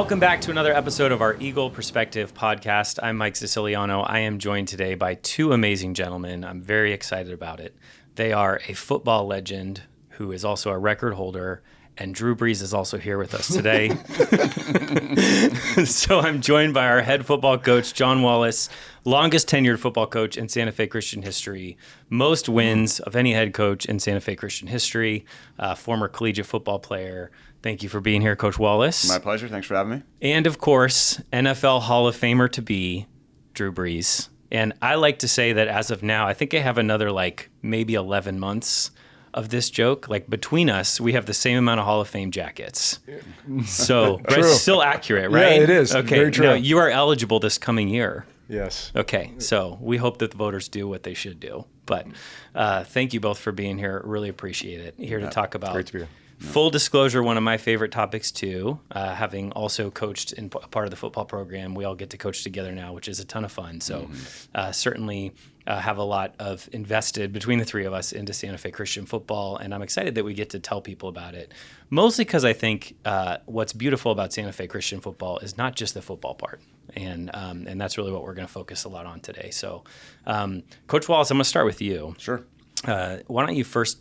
Welcome back to another episode of our Eagle Perspective podcast. I'm Mike Siciliano. I am joined today by two amazing gentlemen. I'm very excited about it. They are a football legend who is also a record holder, and Drew Brees is also here with us today. So I'm joined by our head football coach, Jon Wallace, longest tenured football coach in Santa Fe Christian history, most wins of any head coach in Santa Fe Christian history, former collegiate football player. Thank you for being here, Coach Wallace. My pleasure. Thanks for having me. And of course, NFL Hall of Famer to be, Drew Brees. And I like to say that as of now, I think I have another maybe 11 months of this joke. Between us, we have the same amount of Hall of Fame jackets. So it's still accurate, right? Yeah, it is. Okay. Very true. Now, you are eligible this coming year. Yes. Okay. So we hope that the voters do what they should do. But thank you both for being here. Really appreciate it. Here to talk about. Great to be here. Full disclosure, one of my favorite topics too, having also coached in part of the football program, we all get to coach together now, which is a ton of fun. So certainly have a lot of invested between the three of us into Santa Fe Christian football, and I'm excited that we get to tell people about it, mostly because I think what's beautiful about Santa Fe Christian football is not just the football part, and that's really what we're going to focus a lot on today. So Coach Wallace, I'm going to start with you. Sure. Why don't you first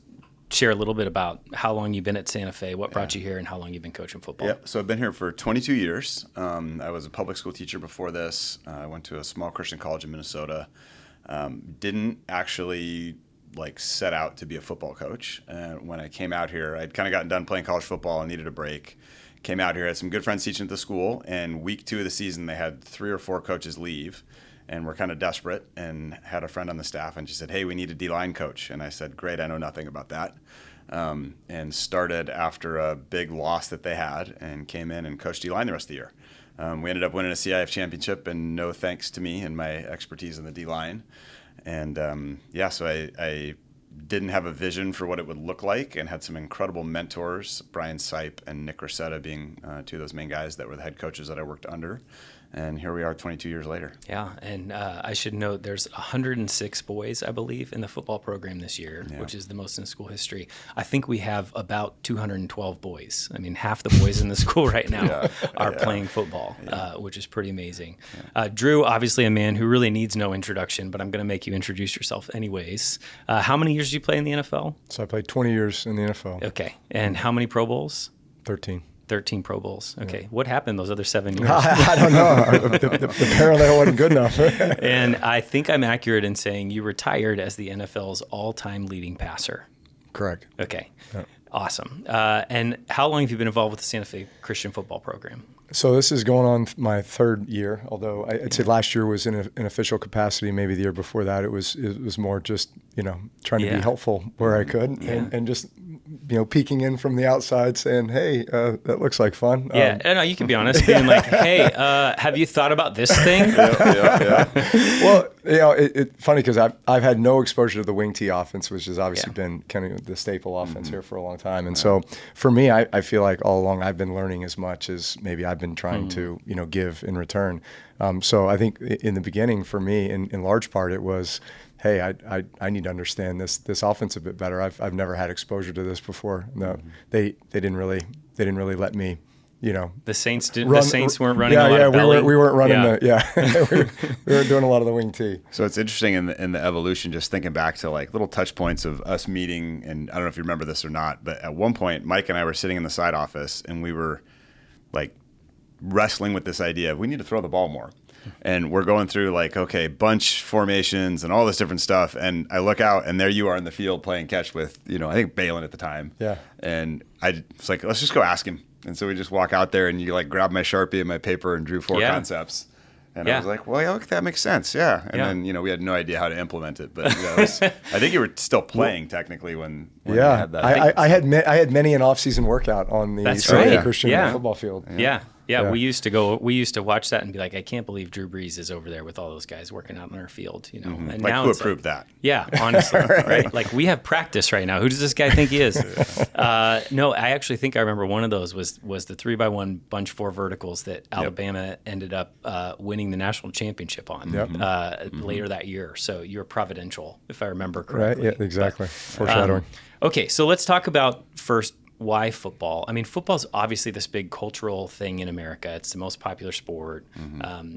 share a little bit about how long you've been at Santa Fe, what brought you here, and how long you've been coaching football. Yeah, so I've been here for 22 years. I was a public school teacher before this. I went to a small Christian college in Minnesota. Didn't actually set out to be a football coach. When I came out here, I'd kind of gotten done playing college football and needed a break. Came out here, had some good friends teaching at the school, and week 2 of the season, they had 3 or 4 coaches leave. And we're kind of desperate, and had a friend on the staff, and she said, "Hey, we need a D-line coach." And I said, "Great, I know nothing about that." And started after a big loss that they had, and came in and coached D-line the rest of the year. We ended up winning a CIF championship, and no thanks to me and my expertise in the D-line. And so I didn't have a vision for what it would look like, and had some incredible mentors, Brian Sipe and Nick Rosetta being 2 of those main guys that were the head coaches that I worked under. And here we are 22 years later. Yeah, and I should note there's 106 boys, I believe, in the football program this year, which is the most in school history. I think we have about 212 boys. I mean, half the boys in the school right now are playing football, which is pretty amazing. Drew, obviously a man who really needs no introduction, but I'm going to make you introduce yourself anyways. How many years did you play in the NFL? So I played 20 years in the NFL. Okay, and how many Pro Bowls? 13 Pro Bowls. Okay. What happened those other 7 years? I don't know. The parallel wasn't good enough. And I think I'm accurate in saying you retired as the NFL's all-time leading passer. Correct. Okay. Yeah. Awesome. And how long have you been involved with the Santa Fe Christian football program? So this is going on my 3rd year, although I'd say last year was in an official capacity. Maybe the year before that it was more just, trying to be helpful where I could and just peeking in from the outside saying, "Hey, that looks like fun." No, you can be honest, being like, "Hey, have you thought about this thing?" Well, it's funny because I've had no exposure to the wing tee offense, which has obviously been kind of the staple offense here for a long time. And so for me, I feel like all along I've been learning as much as maybe I've been trying to give in return. So I think in the beginning for me, in large part, it was, hey, I need to understand this offense a bit better. I've never had exposure to this before. No, they didn't really let me, The Saints weren't running a lot of belly. we weren't running we weren't doing a lot of the wing tee. So it's interesting in the evolution, just thinking back to little touch points of us meeting, and I don't know if you remember this or not, but at one point Mike and I were sitting in the side office, and we were wrestling with this idea of we need to throw the ball more. And we're going through bunch formations and all this different stuff. And I look out, and there you are in the field playing catch with, I think Balin at the time. Yeah. And I was like, let's just go ask him. And so we just walk out there, and you grab my Sharpie and my paper and drew 4 concepts. And I was like, well, that makes sense. Yeah. And then, we had no idea how to implement it. But I think you were still playing technically when you had that. I had many an off-season workout on the Christian football field. Yeah, we used to watch that and be like, I can't believe Drew Brees is over there with all those guys working out in our field, And now who approved that? Yeah, honestly, right? We have practice right now. Who does this guy think he is? No, I actually think I remember one of those was the 3x1 bunch 4 verticals that Alabama ended up winning the national championship on later that year. So you were providential, if I remember correctly. Right, yeah, exactly. Foreshadowing. Okay, so let's talk about first why football? I mean, football's obviously this big cultural thing in America. It's the most popular sport.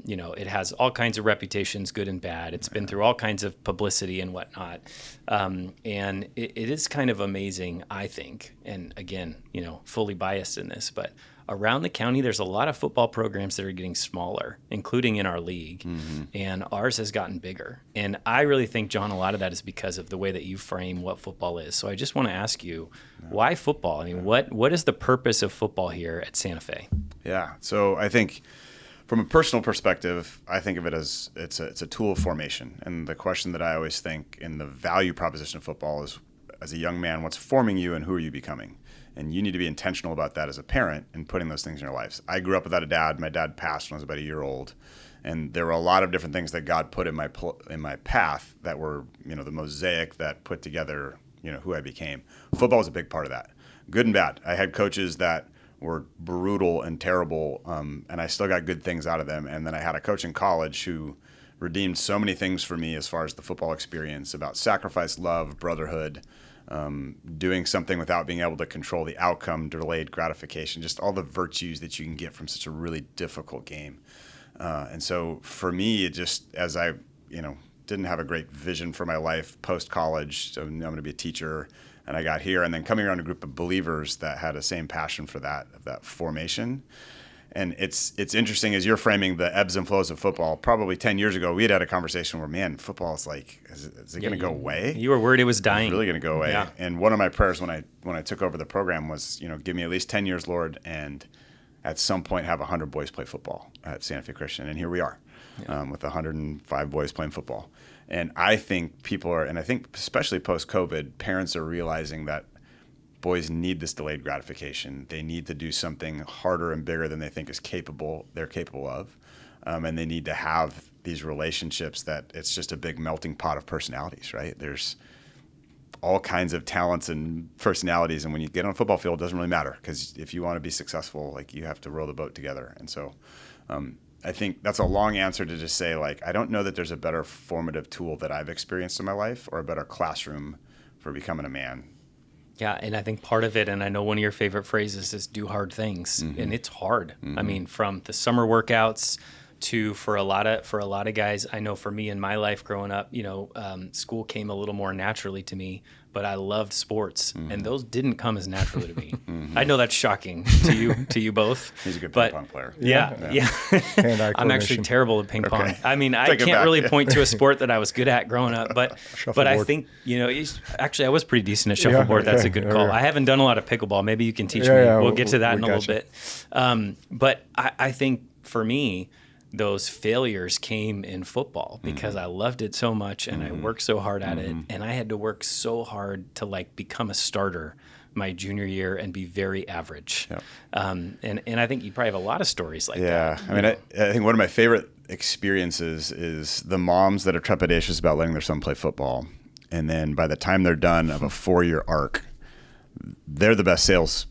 You know, it has all kinds of reputations, good and bad. It's been through all kinds of publicity and whatnot. And it is kind of amazing, I think. And again, you know, fully biased in this, but around the county, there's a lot of football programs that are getting smaller, including in our league. And ours has gotten bigger. And I really think, Jon, a lot of that is because of the way that you frame what football is. So I just want to ask you, why football? I mean, what is the purpose of football here at Santa Fe? Yeah. So I think from a personal perspective, I think of it as it's a tool of formation. And the question that I always think in the value proposition of football is, as a young man, what's forming you and who are you becoming? And you need to be intentional about that as a parent and putting those things in your lives. I grew up without a dad. My dad passed when I was about a year old. And there were a lot of different things that God put in my path that were, you know, the mosaic that put together, you know, who I became. Football was a big part of that, good and bad. I had coaches that were brutal and terrible, and I still got good things out of them. And then I had a coach in college who redeemed so many things for me as far as the football experience, about sacrifice, love, brotherhood, doing something without being able to control the outcome, delayed gratification, just all the virtues that you can get from such a really difficult game. And so for me, it just, as I, you know, didn't have a great vision for my life post-college, so I'm going to be a teacher, and I got here, and then coming around a group of believers that had the same passion for that formation. And it's interesting as you're framing the ebbs and flows of football. Probably 10 years ago, we had a conversation where, man, football is like, is it going to go away? You were worried it was dying. It's really going to go away. Yeah. And one of my prayers when I took over the program was, you know, give me at least 10 years, Lord, and at some point have 100 boys play football at Santa Fe Christian. And here we are with 105 boys playing football. And I think people are, and I think especially post-COVID, parents are realizing that boys need this delayed gratification. They need to do something harder and bigger than they think they're capable of. And they need to have these relationships that it's just a big melting pot of personalities, right? There's all kinds of talents and personalities. And when you get on a football field, it doesn't really matter, because if you want to be successful, like, you have to row the boat together. And so I think that's a long answer to just say, like, I don't know that there's a better formative tool that I've experienced in my life or a better classroom for becoming a man. Yeah, and I think part of it, and I know one of your favorite phrases is do hard things, and it's hard. I mean, from the summer workouts to for a lot of guys. I know for me in my life growing up, you know, school came a little more naturally to me, but I loved sports, and those didn't come as naturally to me. I know that's shocking to you both. He's a good ping pong player. Yeah. Hand-eye I'm actually coordination. terrible at ping pong. Okay. I mean, I can't really point to a sport that I was good at growing up, but I Shuffleboard. think, you know, actually I was pretty decent at shuffleboard. That's a good call. I haven't done a lot of pickleball. Maybe you can teach me. We'll get to that in a little bit. But I think for me, those failures came in football because I loved it so much and I worked so hard at it, and I had to work so hard to, like, become a starter my junior year and be very average. Yep. And I think you probably have a lot of stories like that. Yeah. I mean, I think one of my favorite experiences is the moms that are trepidatious about letting their son play football. And then by the time they're done of a 4-year arc, they're the best sales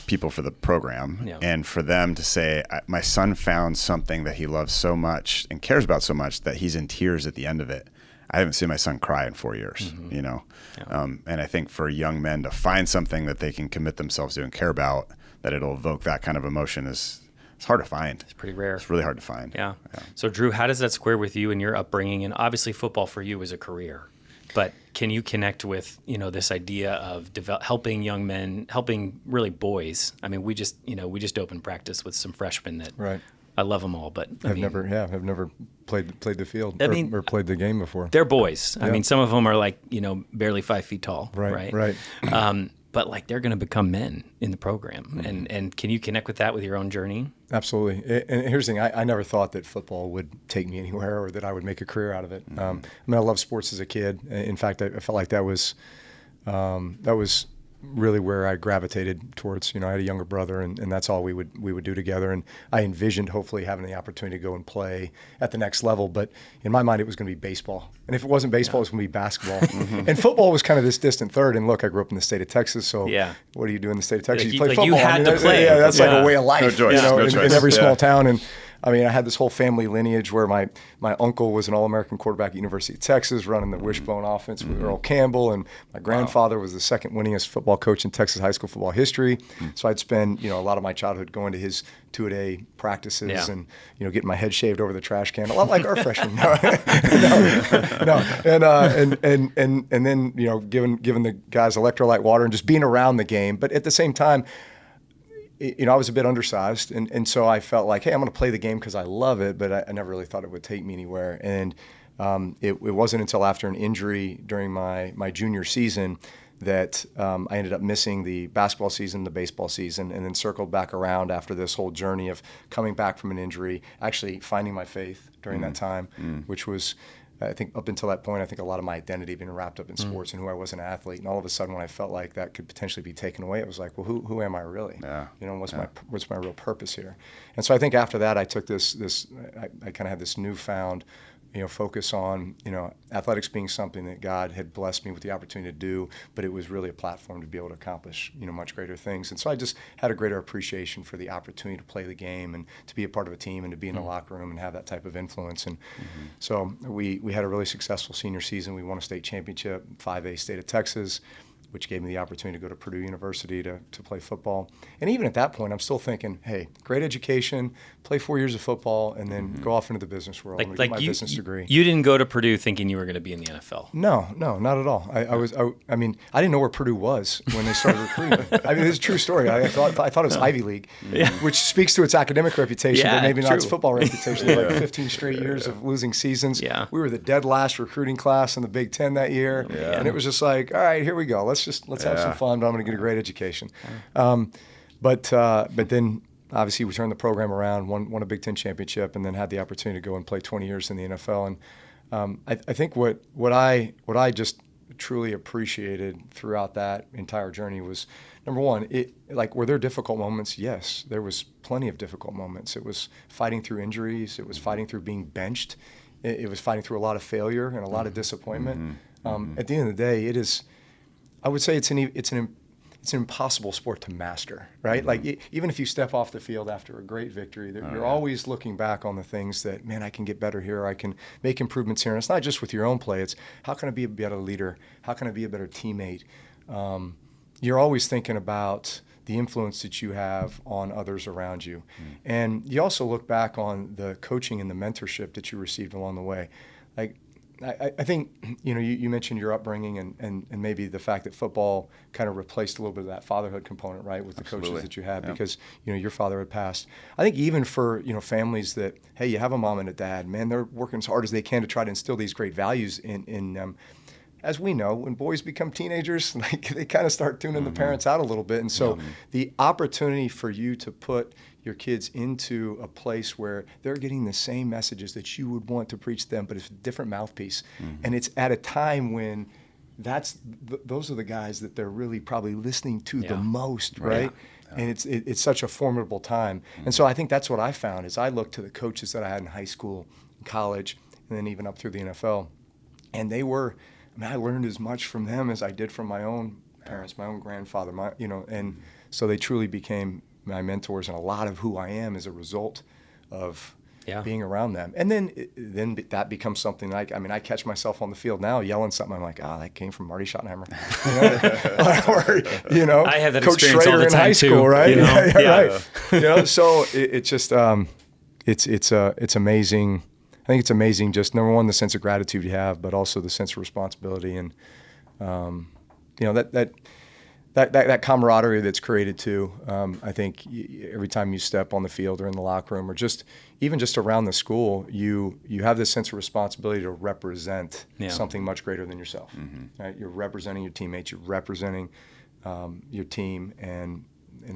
people for the program. Yeah. And for them to say, my son found something that he loves so much and cares about so much that he's in tears at the end of it. I haven't seen my son cry in 4 years, you know? Yeah. And I think for young men to find something that they can commit themselves to and care about, that it'll evoke that kind of emotion it's hard to find. It's pretty rare. It's really hard to find. Yeah. So Drew, how does that square with you and your upbringing? And obviously football for you is a career, but can you connect with, you know, this idea of helping young men, helping really boys? I mean, we just opened practice with some freshmen that Right. I love them all, but I've never played the field mean, or played the game before. they're boys. Yeah. I mean, some of them are, like, you know, barely 5 feet tall. Right. But, like, they're going to become men in the program. And can you connect with that with your own journey? Absolutely. And here's the thing. I never thought that football would take me anywhere or that I would make a career out of it. I mean, I loved sports as a kid. In fact, I felt like that was really where I gravitated towards. You know, I had a younger brother, and that's all we would do together. And I envisioned hopefully having the opportunity to go and play at the next level. But in my mind, it was going to be baseball. And if it wasn't baseball, it was going to be basketball. And football was kind of this distant third. And look, I grew up in the state of Texas, so what do you do in the state of Texas? Like you play you football. had to play. Yeah, that's like a way of life. No choice. You know, No in choice. every small town. And I mean, I had this whole family lineage where my uncle was an All-American quarterback at University of Texas running the wishbone offense with Earl Campbell, and my grandfather was the second winningest football coach in Texas high school football history. So I'd spend, a lot of my childhood going to his two-a-day practices and, getting my head shaved over the trash can, a lot like our freshmen. No. And then, giving the guys electrolyte water and just being around the game. But at the same time, I was a bit undersized, and so I felt like, hey, I'm going to play the game because I love it, but I never really thought it would take me anywhere. And it wasn't until after an injury during my junior season that I ended up missing the basketball season, the baseball season, and then circled back around after this whole journey of coming back from an injury, actually finding my faith during that time, which was, I think up until that point, I think a lot of my identity had been wrapped up in sports and who I was an athlete. And all of a sudden, when I felt like that could potentially be taken away, it was like, well, who am I really? Yeah. What's my real purpose here? And so I think after that, I took I kind of had this newfound, focus on, athletics being something that God had blessed me with the opportunity to do, but it was really a platform to be able to accomplish, much greater things. And so I just had a greater appreciation for the opportunity to play the game and to be a part of a team and to be in the locker room and have that type of influence. And so we had a really successful senior season. We won a state championship, 5A state of Texas, which gave me the opportunity to go to Purdue University to play football. And even at that point, I'm still thinking, hey, great education, play 4 years of football, and then go off into the business world and get my business degree. You didn't go to Purdue thinking you were going to be in the NFL. No, not at all. I didn't know where Purdue was when they started recruiting. I mean, it's a true story. I thought it was Ivy League, which speaks to its academic reputation, but maybe not its football reputation. Like 15 straight years of losing seasons. Yeah. We were the dead last recruiting class in the Big Ten that year, and it was just like, all right, here we go. Let's have some fun, but I'm going to get a great education. But then obviously we turned the program around, won a Big Ten championship, and then had the opportunity to go and play 20 years in the NFL. And I think what I just truly appreciated throughout that entire journey was, number one, were there difficult moments? Yes, there was plenty of difficult moments. It was fighting through injuries. It was fighting through being benched. It was fighting through a lot of failure and a lot of disappointment. At the end of the day, I would say it's an impossible sport to master, right? Like even if you step off the field after a great victory, you're always looking back on the things that, man, I can get better here. I can make improvements here. And it's not just with your own play. It's how can I be a better leader? How can I be a better teammate? You're always thinking about the influence that you have on others around you. And you also look back on the coaching and the mentorship that you received along the way. Like, I think, you mentioned your upbringing and maybe the fact that football kind of replaced a little bit of that fatherhood component, right, with the coaches that you had because, your father had passed. I think even for, families that, hey, you have a mom and a dad, man, they're working as hard as they can to try to instill these great values in them. As we know, when boys become teenagers, they kind of start tuning the parents out a little bit. And so the opportunity for you to put your kids into a place where they're getting the same messages that you would want to preach to them, but it's a different mouthpiece. And it's at a time when those are the guys that they're really probably listening to the most, right? And it's such a formidable time. And so I think that's what I found is I looked to the coaches that I had in high school, college, and then even up through the NFL. And I learned as much from them as I did from my own parents, my own grandfather, and so they truly became my mentors, and a lot of who I am is a result of being around them. And then that becomes something I catch myself on the field now yelling something. I'm like, that came from Marty Schottenheimer. Or, I have that Coach experience Schrader all the in time high school, too, right? Right. So it's just it's amazing. I think it's amazing, just number one, the sense of gratitude you have, but also the sense of responsibility and that camaraderie that's created too. I think every time you step on the field or in the locker room or even just around the school, you have this sense of responsibility to represent something much greater than yourself. Right? You're representing your teammates, you're representing your team, and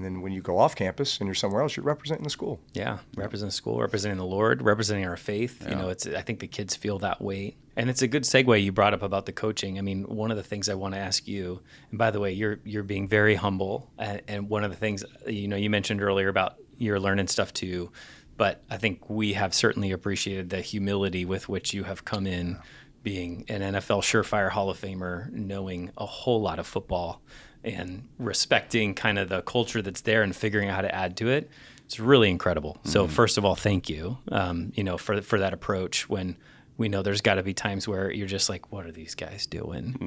then when you go off campus and you're somewhere else, you're representing the school. Yeah, representing the school, representing the Lord, representing our faith. I think the kids feel that weight. And it's a good segue you brought up about the coaching. I mean, one of the things I want to ask you, and by the way, you're being very humble. And one of the things, you mentioned earlier about you're learning stuff too. But I think we have certainly appreciated the humility with which you have come in, being an NFL surefire Hall of Famer, knowing a whole lot of football, and respecting kind of the culture that's there and figuring out how to add to it. It's really incredible. So first of all, thank you, for that approach when we know there's got to be times where you're just like, what are these guys doing?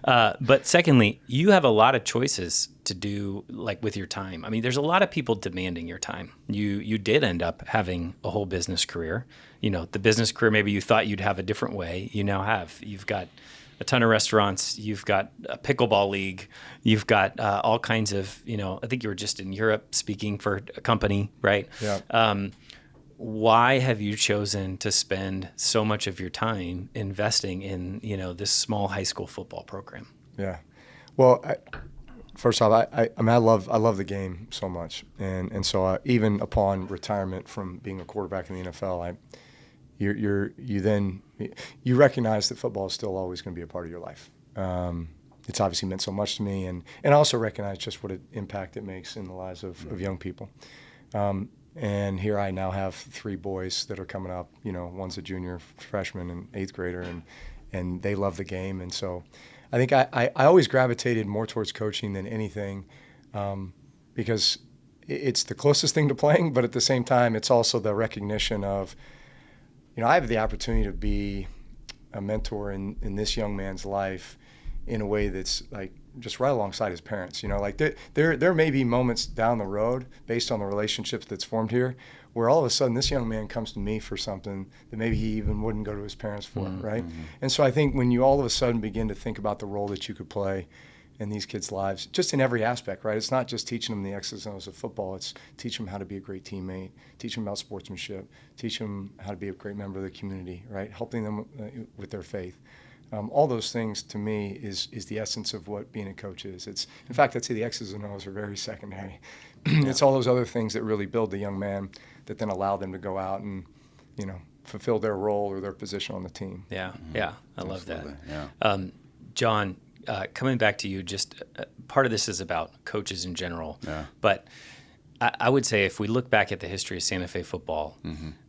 But secondly, you have a lot of choices to do like with your time. I mean, there's a lot of people demanding your time. You did end up having a whole business career. The business career maybe you thought you'd have a different way. You now have. You've got a ton of restaurants. You've got a pickleball league. You've got all kinds of, I think you were just in Europe speaking for a company, right? Yeah. Why have you chosen to spend so much of your time investing in, this small high school football program? Yeah. Well, first off, I love the game so much, and so even upon retirement from being a quarterback in the NFL, you recognize that football is still always going to be a part of your life. It's obviously meant so much to me, and I also recognize just what an impact it makes in the lives of young people. And here I now have 3 boys that are coming up. One's a junior, freshman, and 8th grader, and they love the game. And so I think I always gravitated more towards coaching than anything, because it's the closest thing to playing, but at the same time, it's also the recognition of, I have the opportunity to be a mentor in this young man's life in a way that's like just right alongside his parents. Like there may be moments down the road based on the relationships that's formed here where all of a sudden this young man comes to me for something that maybe he even wouldn't go to his parents for, right? And so I think when you all of a sudden begin to think about the role that you could play in these kids' lives, just in every aspect, right? It's not just teaching them the X's and O's of football. It's teach them how to be a great teammate, teach them about sportsmanship, teach them how to be a great member of the community, right? Helping them with their faith. All those things to me is the essence of what being a coach is. In fact, I'd say the X's and O's are very secondary. It's all those other things that really build the young man that then allow them to go out and, fulfill their role or their position on the team. Yeah, I love that. Yeah. John, coming back to you, just part of this is about coaches in general. Yeah. But I would say if we look back at the history of Santa Fe football,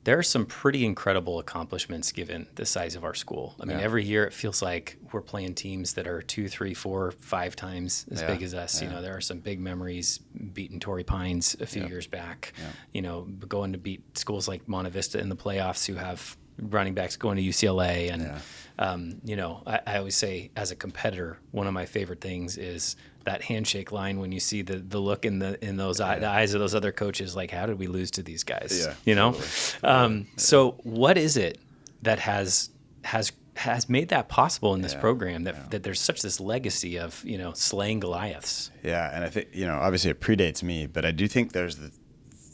there are some pretty incredible accomplishments given the size of our school. I mean, every year it feels like we're playing teams that are 2, 3, 4, 5 times as big as us. Yeah. There are some big memories, beating Torrey Pines a few years back, going to beat schools like Monte Vista in the playoffs who have running backs going to UCLA. And, I always say as a competitor, one of my favorite things is that handshake line when you see the look in those the eyes of those other coaches, like, how did we lose to these guys? Totally. So what is it that has made that possible in this program that there's such this legacy of, slaying Goliaths? Yeah. And I think, obviously it predates me, but I do think there's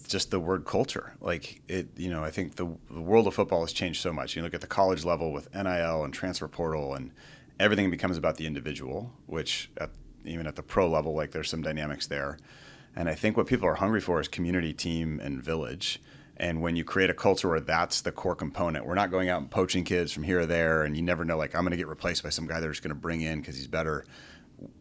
just the word culture. Like it, I think the world of football has changed so much. You look at the college level with NIL and transfer portal, and everything becomes about the individual, which even at the pro level, like there's some dynamics there. And I think what people are hungry for is community, team, and village. And when you create a culture where that's the core component, we're not going out and poaching kids from here or there, and you never know, like, I'm going to get replaced by some guy they're just going to bring in because he's better.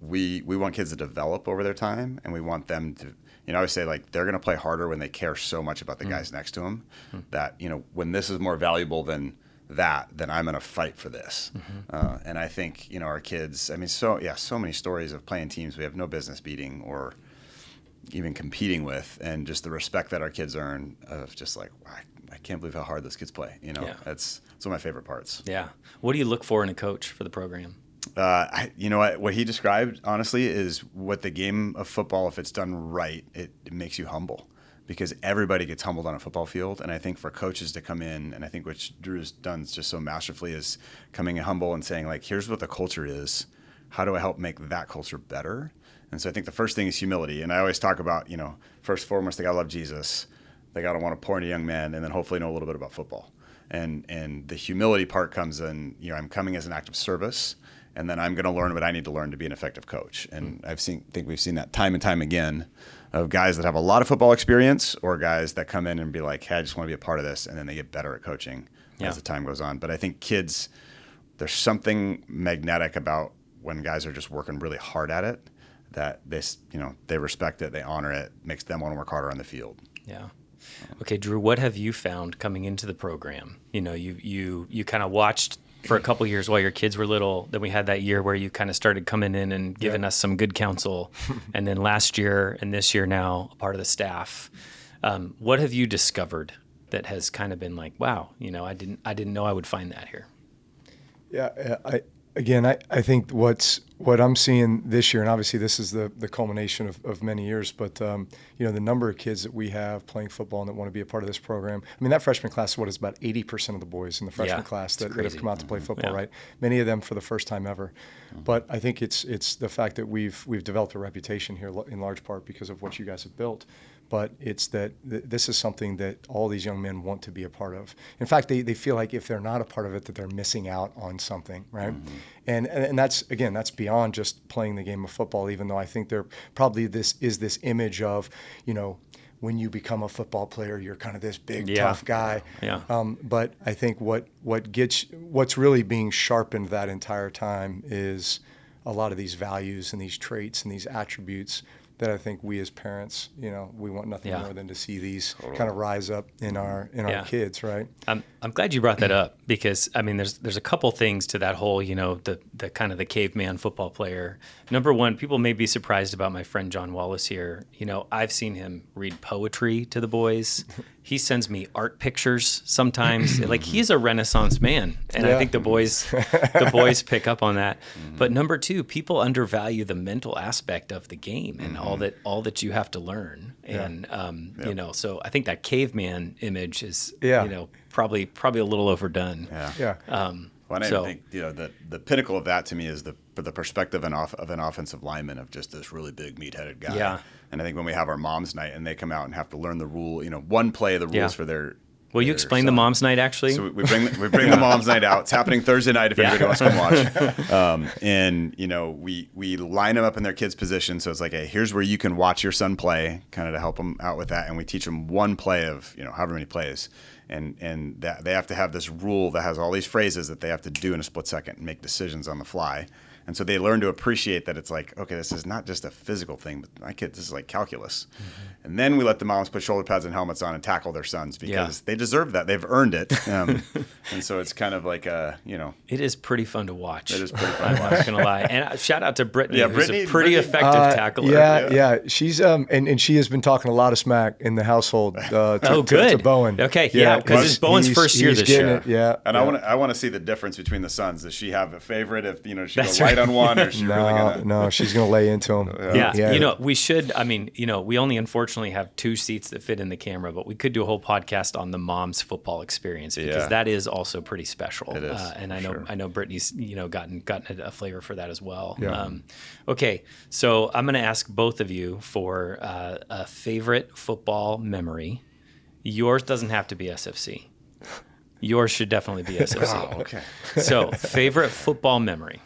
We want kids to develop over their time, and we want them to, I always say, like, they're going to play harder when they care so much about the guys next to them that, when this is more valuable than that, then I'm going to fight for this. And I think, our kids, so many stories of playing teams we have no business beating or even competing with, and just the respect that our kids earn of just like, wow, I can't believe how hard those kids play. That's one of my favorite parts. Yeah. What do you look for in a coach for the program? What he described, honestly, is what the game of football, if it's done right, it makes you humble. Because everybody gets humbled on a football field. And I think for coaches to come in, and I think what Drew's done just so masterfully is coming in humble and saying, like, here's what the culture is. How do I help make that culture better? And so I think the first thing is humility. And I always talk about, first and foremost, they got to love Jesus. They got to want to pour into young men, and then hopefully know a little bit about football. And the humility part comes in, I'm coming as an act of service, and then I'm going to learn what I need to learn to be an effective coach. And think we've seen that time and time again of guys that have a lot of football experience or guys that come in and be like, hey, I just want to be a part of this. And then they get better at coaching as the time goes on. But I think kids, there's something magnetic about when guys are just working really hard at it, that they respect it, they honor it, makes them want to work harder on the field. Yeah. Okay, Drew, what have you found coming into the program? You kind of watched for a couple of years while your kids were little. Then we had that year where you kind of started coming in and giving us some good counsel. And then last year and this year now, a part of the staff. What have you discovered that has kind of been like, wow, I didn't know I would find that here? Yeah, I think what I'm seeing this year, and obviously this is the culmination of many years, but the number of kids that we have playing football and that want to be a part of this program. I mean, that freshman class is about 80% of the boys in the freshman class that have come out to play football, right? Many of them for the first time ever. But I think it's the fact that we've developed a reputation here in large part because of what you guys have built. But it's that this is something that all these young men want to be a part of. In fact, they feel like if they're not a part of it, that they're missing out on something, right? And that's beyond just playing the game of football, even though I think there probably this image of, when you become a football player, you're kind of this big, tough guy. Yeah. But I think what's really being sharpened that entire time is a lot of these values and these traits and these attributes that I think we as parents, we want nothing more than to see these kind of rise up in our kids, right? I'm glad you brought that up because I mean, there's a couple things to that whole, the kind of the caveman football player. Number one, people may be surprised about my friend Jon Wallace here. I've seen him read poetry to the boys. He sends me art pictures sometimes. Like he's a Renaissance man, and I think the boys pick up on that. But number two, people undervalue the mental aspect of the game and all that you have to learn. And so I think that caveman image is probably a little overdone. Well, I think the pinnacle of that to me is the perspective of an offensive lineman of just this really big meat-headed guy. Yeah. And I think when we have our mom's night and they come out and have to learn the rule, one play of the rules for their. Will you explain the mom's night actually? So we bring the mom's night out. It's happening Thursday night if anybody wants to come watch. And we line them up in their kids' position. So it's like, hey, here's where you can watch your son play, kind of to help them out with that. And we teach them one play of however many plays. And that they have to have this rule that has all these phrases that they have to do in a split second and make decisions on the fly. And so they learn to appreciate that it's like, okay, this is not just a physical thing, but my kids, this is like calculus. And then we let the moms put shoulder pads and helmets on and tackle their sons because they deserve that. They've earned it. And so it's kind of like It is pretty fun to watch. It is pretty fun to watch. I'm not going to lie. And shout out to Brittany, who's a pretty effective tackler. Yeah. She's and she has been talking a lot of smack in the household to Bowen. Okay, because it's Bowen's first year this year. And I want to see the difference between the sons. Does she have a favorite if she goes light on one, or is she really gonna? No, she's gonna lay into him. We should. I mean, we only unfortunately have 2 seats that fit in the camera, but we could do a whole podcast on the mom's football experience because that is also pretty special. It is, and I know Brittany's gotten a flavor for that as well. Yeah. Okay, so I'm gonna ask both of you for a favorite football memory. Yours doesn't have to be SFC. Yours should definitely be SFC. Oh, okay. So, favorite football memory.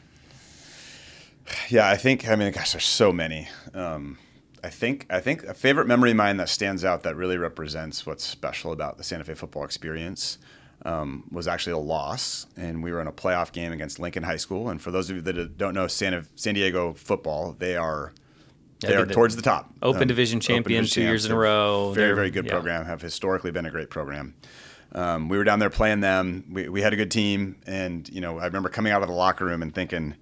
Yeah, gosh, there's so many. I think a favorite memory of mine that stands out that really represents what's special about the Santa Fe football experience was actually a loss, and we were in a playoff game against Lincoln High School. And for those of you that don't know San Diego football, they are towards the top. Open Division champion 2 years in a row. Very, very good program. Have historically been a great program. We were down there playing them. We had a good team, and I remember coming out of the locker room and thinking,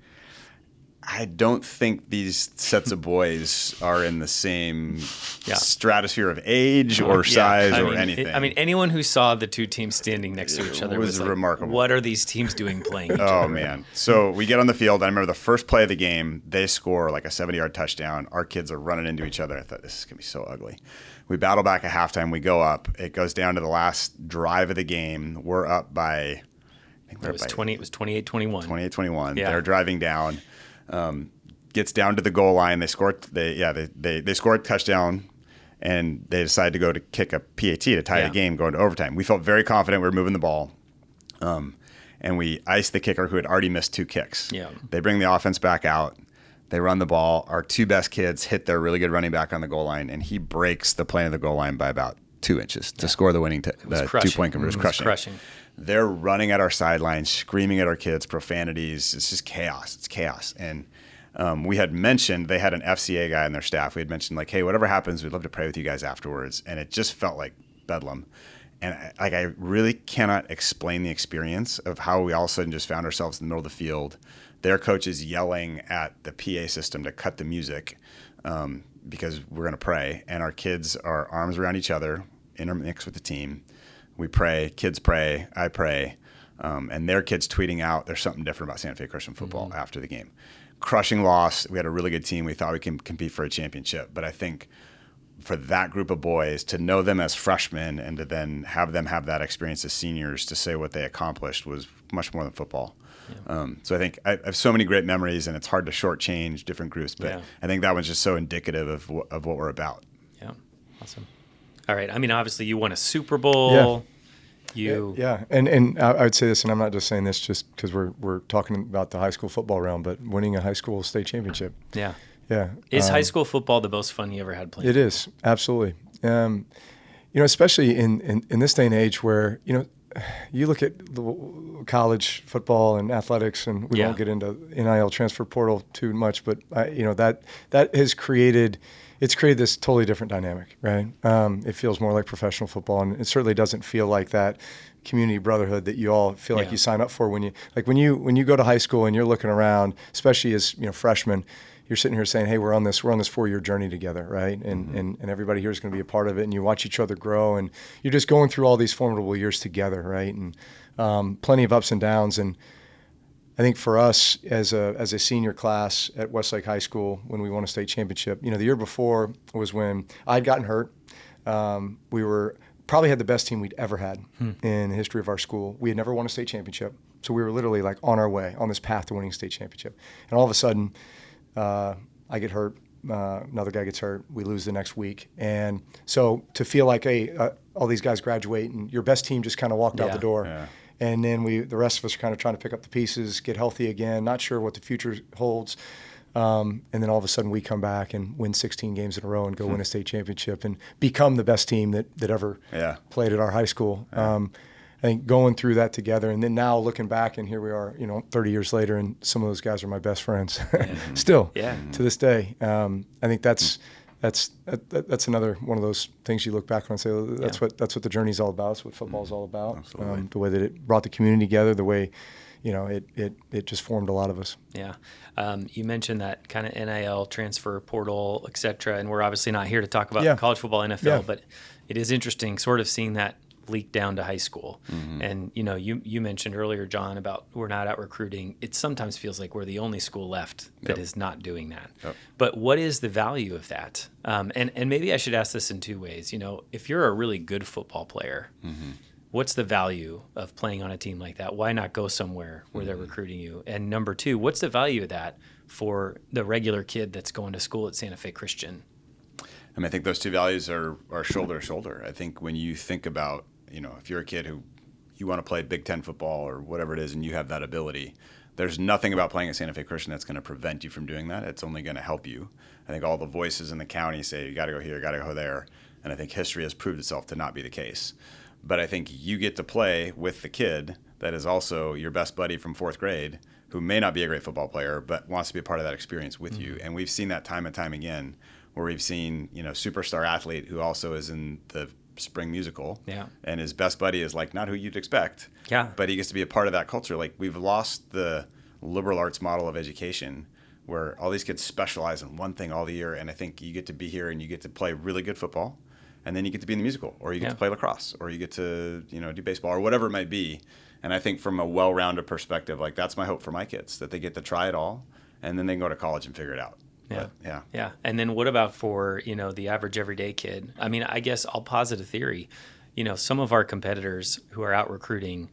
I don't think these sets of boys are in the same stratosphere of age or size or anything. Anyone who saw the 2 teams standing next to each other was like, remarkable. What are these teams doing playing each other? Oh, man. So we get on the field. I remember the first play of the game, they score like a 70-yard touchdown. Our kids are running into each other. I thought, this is going to be so ugly. We battle back at halftime. We go up. It goes down to the last drive of the game. We're up by, it was 28-21. 28-21. Yeah. They're driving down. Gets down to the goal line. They score. They score a touchdown, and they decide to go to kick a PAT to tie the game, going to overtime. We felt very confident we were moving the ball, and we iced the kicker who had already missed 2 kicks. Yeah. They bring the offense back out. They run the ball. Our 2 best kids hit their really good running back on the goal line, and he breaks the plane of the goal line by about 2 inches to score the winning 2-point conversion. It was crushing. They're running at our sidelines, screaming at our kids, profanities. It's just chaos. It's chaos. And we had mentioned, they had an FCA guy in their staff. We had mentioned, like, hey, whatever happens, we'd love to pray with you guys afterwards. And it just felt like bedlam. And I really cannot explain the experience of how we all of a sudden just found ourselves in the middle of the field. Their coach is yelling at the PA system to cut the music because we're going to pray. And our kids are arms around each other, intermixed with the team. We pray, kids pray, I pray. And their kids tweeting out, there's something different about Santa Fe Christian football after the game. Crushing loss. We had a really good team. We thought we can compete for a championship. But I think for that group of boys to know them as freshmen and to then have them have that experience as seniors to say what they accomplished was much more than football. Yeah. So I think I have so many great memories, and it's hard to shortchange different groups, but I think that one's just so indicative of what we're about. Yeah, awesome. All right, I mean, obviously you won a Super Bowl. Yeah. And I would say this, and I'm not just saying this just because we're talking about the high school football realm, but winning a high school state championship. Yeah. Yeah. Is high school football the most fun you ever had playing? It is, absolutely. Especially in this day and age where, you look at the college football and athletics, and we won't get into NIL transfer portal too much, but that has created this totally different dynamic, right? It feels more like professional football, and it certainly doesn't feel like that community brotherhood that you all feel like you sign up for when you go to high school and you're looking around, especially as freshmen. You're sitting here saying, hey, we're on this 4-year journey together, right? And everybody here is going to be a part of it, and you watch each other grow, and you're just going through all these formidable years together, right? And plenty of ups and downs. And I think for us as a senior class at Westlake High School, when we won a state championship, the year before was when I'd gotten hurt. We were probably had the best team we'd ever had in the history of our school. We had never won a state championship, so we were literally like on our way, on this path to winning a state championship. And all of a sudden, I get hurt. Another guy gets hurt. We lose the next week. And so to feel like, hey, all these guys graduate and your best team just kind of walked out the door. Yeah. And then the rest of us are kind of trying to pick up the pieces, get healthy again, not sure what the future holds. And then all of a sudden we come back and win 16 games in a row and go win a state championship and become the best team that ever played at our high school. Yeah. I think going through that together, and then now looking back, and here we are, 30 years later, and some of those guys are my best friends still to this day. I think that's another one of those things you look back on and say, that's what the journey's all about. That's what football's all about. The way that it brought the community together, the way it just formed a lot of us. Yeah. You mentioned that kind of NIL transfer portal, et cetera, and we're obviously not here to talk about college football, NFL, but it is interesting sort of seeing that leak down to high school. And you mentioned earlier, Jon, about we're not out recruiting. It sometimes feels like we're the only school left that is not doing that. But what is the value of that? And maybe I should ask this in two ways. If you're a really good football player, what's the value of playing on a team like that? Why not go somewhere where they're recruiting you? And number two, what's the value of that for the regular kid that's going to school at Santa Fe Christian? I think those two values are shoulder to shoulder. I think when you think about, if you're a kid who you want to play Big Ten football or whatever it is and you have that ability, there's nothing about playing at Santa Fe Christian that's going to prevent you from doing that. It's only going to help you. I think all the voices in the county say, you got to go here, you got to go there. And I think history has proved itself to not be the case. But I think you get to play with the kid that is also your best buddy from fourth grade who may not be a great football player but wants to be a part of that experience with you. And we've seen that time and time again where we've seen, superstar athlete who also is in the spring musical and his best buddy is like not who you'd expect, but he gets to be a part of that culture. Like we've lost the liberal arts model of education where all these kids specialize in one thing all the year, and I think you get to be here and you get to play really good football, and then you get to be in the musical, or you get to play lacrosse, or you get to do baseball or whatever it might be. And I think from a well-rounded perspective, like that's my hope for my kids, that they get to try it all and then they can go to college and figure it out. Yeah. And then what about for, the average everyday kid? I mean, I guess I'll posit a theory. Some of our competitors who are out recruiting,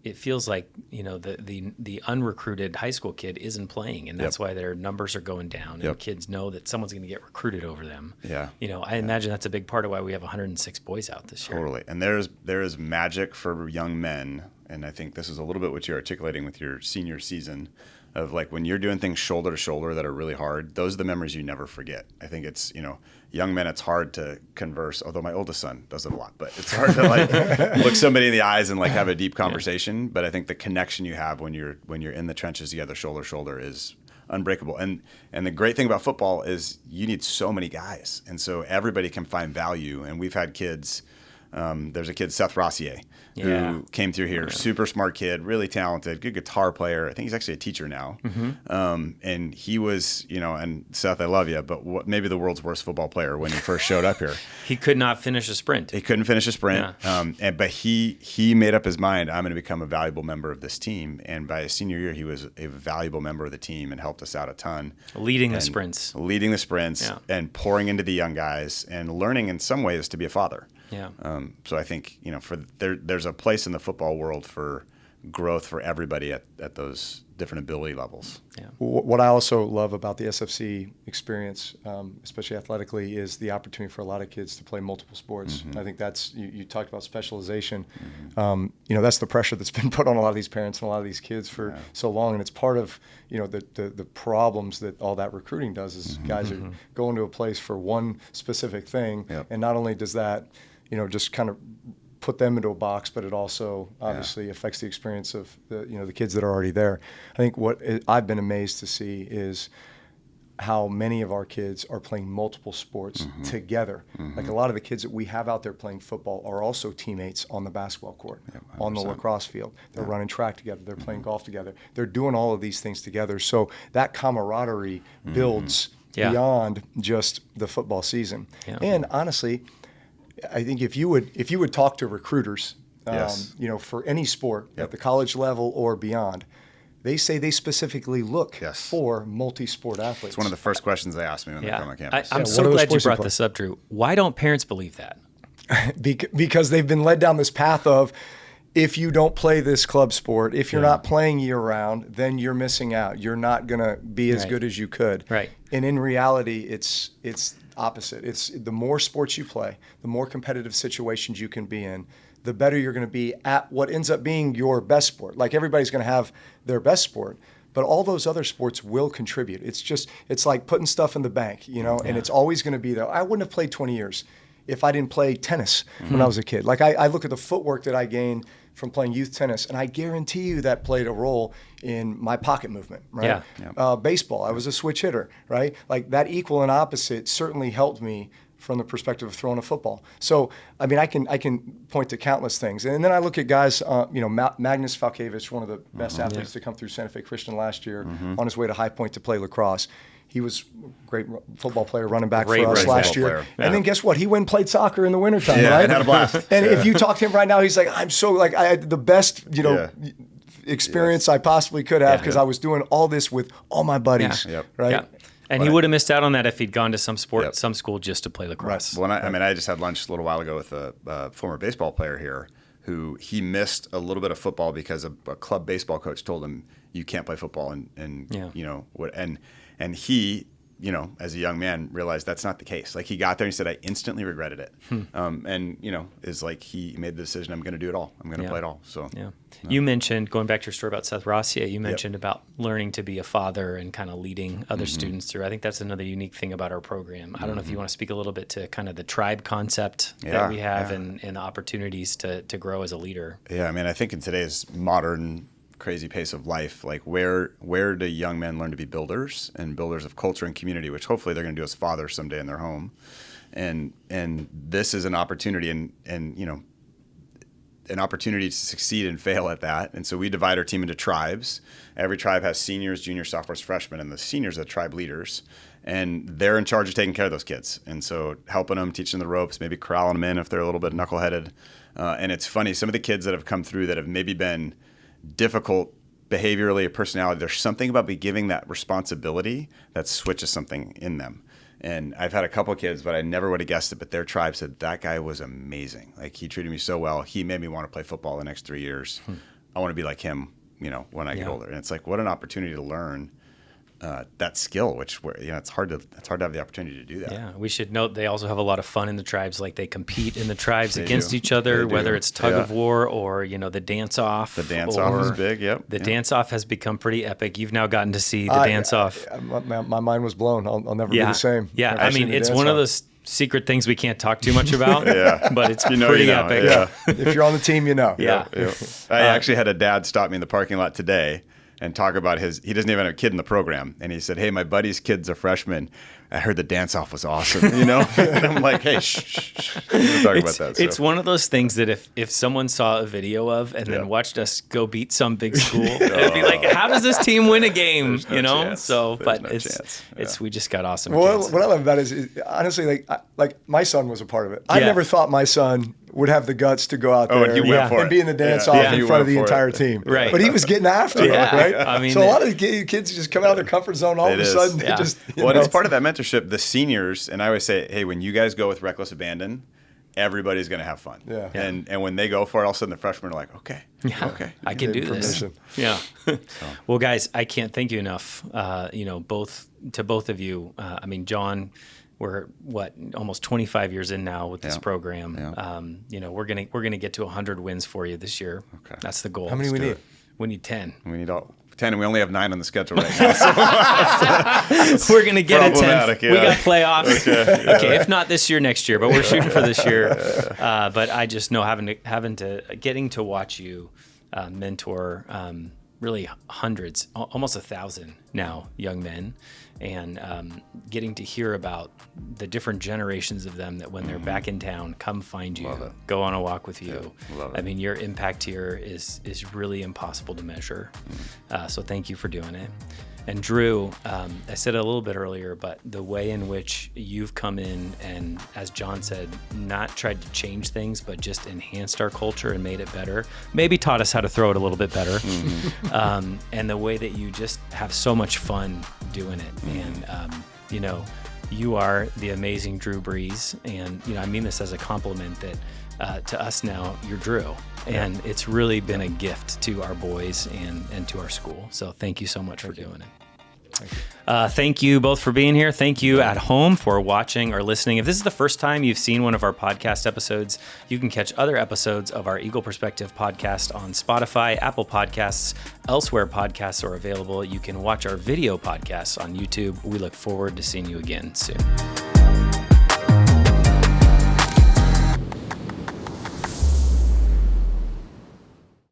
it feels like, the unrecruited high school kid isn't playing, and that's why their numbers are going down, and kids know that someone's going to get recruited over them. I imagine that's a big part of why we have 106 boys out this year. Totally. And there is magic for young men, and I think this is a little bit what you're articulating with your senior season, of like when you're doing things shoulder to shoulder that are really hard, those are the memories you never forget. I think it's, young men, it's hard to converse, although my oldest son does it a lot, but it's hard to look somebody in the eyes and have a deep conversation. But I think the connection you have when you're in the trenches together, shoulder to shoulder, is unbreakable. And the great thing about football is you need so many guys. And so everybody can find value. And we've had kids There's a kid, Seth Rossier, who came through here, super smart kid, really talented, good guitar player. I think he's actually a teacher now. And he was, and Seth, I love you, but maybe the world's worst football player when he first showed up here. He could not finish a sprint. He couldn't finish a sprint. But he made up his mind, I'm going to become a valuable member of this team. And by his senior year, he was a valuable member of the team and helped us out a ton. Leading the sprints and pouring into the young guys and learning in some ways to be a father. Yeah. So I think, there's a place in the football world for growth for everybody at those different ability levels. Yeah. What I also love about the SFC experience, especially athletically, is the opportunity for a lot of kids to play multiple sports. I think that's, you talked about specialization. That's the pressure that's been put on a lot of these parents and a lot of these kids for so long. And it's part of, the problems that all that recruiting does is guys are going to a place for one specific thing. And not only does that, just kind of put them into a box, but it also obviously affects the experience of the kids that are already there. I think what I've been amazed to see is how many of our kids are playing multiple sports together. Like a lot of the kids that we have out there playing football are also teammates on the basketball court, on the lacrosse field. They're running track together. They're playing golf together. They're doing all of these things together. So that camaraderie builds beyond just the football season. And honestly, I think if you would talk to recruiters, for any sport at the college level or beyond, they say they specifically look for multi-sport athletes. It's one of the first questions they ask me when they come on campus. I'm so glad you brought this up, Drew. Why don't parents believe that? Because they've been led down this path of, if you don't play this club sport, if you're not playing year-round, then you're missing out. You're not going to be as good as you could. Right. And in reality, it's opposite. It's the more sports you play, the more competitive situations you can be in, the better you're going to be at what ends up being your best sport. Like, everybody's going to have their best sport, but all those other sports will contribute. It's like putting stuff in the bank, and it's always going to be there. I wouldn't have played 20 years if I didn't play tennis when I was a kid. Like, I look at the footwork that I gained from playing youth tennis, and I guarantee you that played a role in my pocket movement, right? Baseball, I was a switch hitter, right? Like, that equal and opposite certainly helped me from the perspective of throwing a football. So, I mean, I can point to countless things. And then I look at guys, Magnus Falkevich, one of the best athletes to come through Santa Fe Christian last year, on his way to High Point to play lacrosse. He was a great football player, running back for us last year. And then guess what? He went and played soccer in the wintertime, right? And had a blast. And if you talk to him right now, he's like, I had the best, experience I possibly could have, because I was doing all this with all my buddies, right? Yeah. And he would have missed out on that if he'd gone to some sport, some school just to play lacrosse. Well, I just had lunch a little while ago with a former baseball player here who he missed a little bit of football because a club baseball coach told him, you can't play football, and he, as a young man, realized that's not the case. Like, he got there and he said, I instantly regretted it. Is like, he made the decision, I'm going to do it all. I'm going to play it all. So, You mentioned, going back to your story about Seth Rossier, you mentioned about learning to be a father and kind of leading other students through. I think that's another unique thing about our program. I don't know if you want to speak a little bit to kind of the tribe concept that we have and the opportunities to grow as a leader. Yeah, I mean, I think in today's modern crazy pace of life, like, where do young men learn to be builders and builders of culture and community, which hopefully they're going to do as fathers someday in their home, and this is an opportunity and an opportunity to succeed and fail at that. And so we divide our team into tribes. Every tribe has seniors, juniors, sophomores, freshmen, and the seniors are tribe leaders, and they're in charge of taking care of those kids. And so helping them, teaching them the ropes, maybe corralling them in if they're a little bit knuckleheaded. And it's funny, some of the kids that have come through that have maybe been difficult behaviorally or personality, there's something about giving that responsibility that switches something in them. And I've had a couple of kids, but I never would have guessed it, but their tribe said, that guy was amazing. Like, he treated me so well. He made me want to play football the next 3 years. I want to be like him, when I get older. And it's like, what an opportunity to learn that skill, which it's hard to have the opportunity to do that. Yeah, we should note they also have a lot of fun in the tribes. Like, they compete in the tribes against each other, whether it's tug of war or the dance off. The dance off is big. Yep. The dance off has become pretty epic. You've now gotten to see the dance off. My mind was blown. I'll never be the same. Yeah, I mean, it's one of those secret things we can't talk too much about. But it's pretty epic. Yeah. If you're on the team, Yeah. I actually had a dad stop me in the parking lot today and talk about he doesn't even have a kid in the program. And he said, hey, my buddy's kid's a freshman. I heard the dance off was awesome, you know? And I'm like, hey, shh. We're talking about that. It's one of those things that if someone saw a video of and then watched us go beat some big school, it'd be like, how does this team win a game? No chance. So, There's but no chance. we just got awesome Well, kids. what I love about it is honestly, like my son was a part of it. I never thought my son would have the guts to go out there and you went for and it. be in the dance off in You front of went the for entire it. team. Right. But he was getting after it, right? I mean, so a lot of the kids just come out of their comfort zone all of a sudden. They just, well, and it's part of that mentorship. The seniors, and I always say, hey, when you guys go with reckless abandon, everybody's going to have fun. Yeah. And when they go for it, all of a sudden the freshmen are like, okay, I can do this. Yeah. Well, guys, I can't thank you enough. Both of you. I mean, Jon, we're almost 25 years in now with this program. Yeah. We're gonna get to 100 wins for you this year. Okay. That's the goal. How many we need? We need 10. We need 10, and we only have 9 on the schedule right now. So We're gonna get a 10th. Problematic, We got playoffs. Okay, if not this year, next year, but we're shooting for this year. But I just know getting to watch you mentor really hundreds, almost 1,000 now young men, and getting to hear about the different generations of them that when they're back in town, come find you, go on a walk with you. I mean, your impact here is really impossible to measure. So thank you for doing it. And Drew, I said it a little bit earlier, but the way in which you've come in and, as Jon said, not tried to change things, but just enhanced our culture and made it better, maybe taught us how to throw it a little bit better. And the way that you just have so much fun doing it. And, you are the amazing Drew Brees. And, I mean this as a compliment that to us now, you're Drew. And it's really been a gift to our boys and to our school. So thank you so much for doing it. Thank you both for being here. Thank you at home for watching or listening. If this is the first time you've seen one of our podcast episodes, you can catch other episodes of our Eagle Perspective podcast on Spotify, Apple Podcasts, elsewhere podcasts are available. You can watch our video podcasts on YouTube. We look forward to seeing you again soon.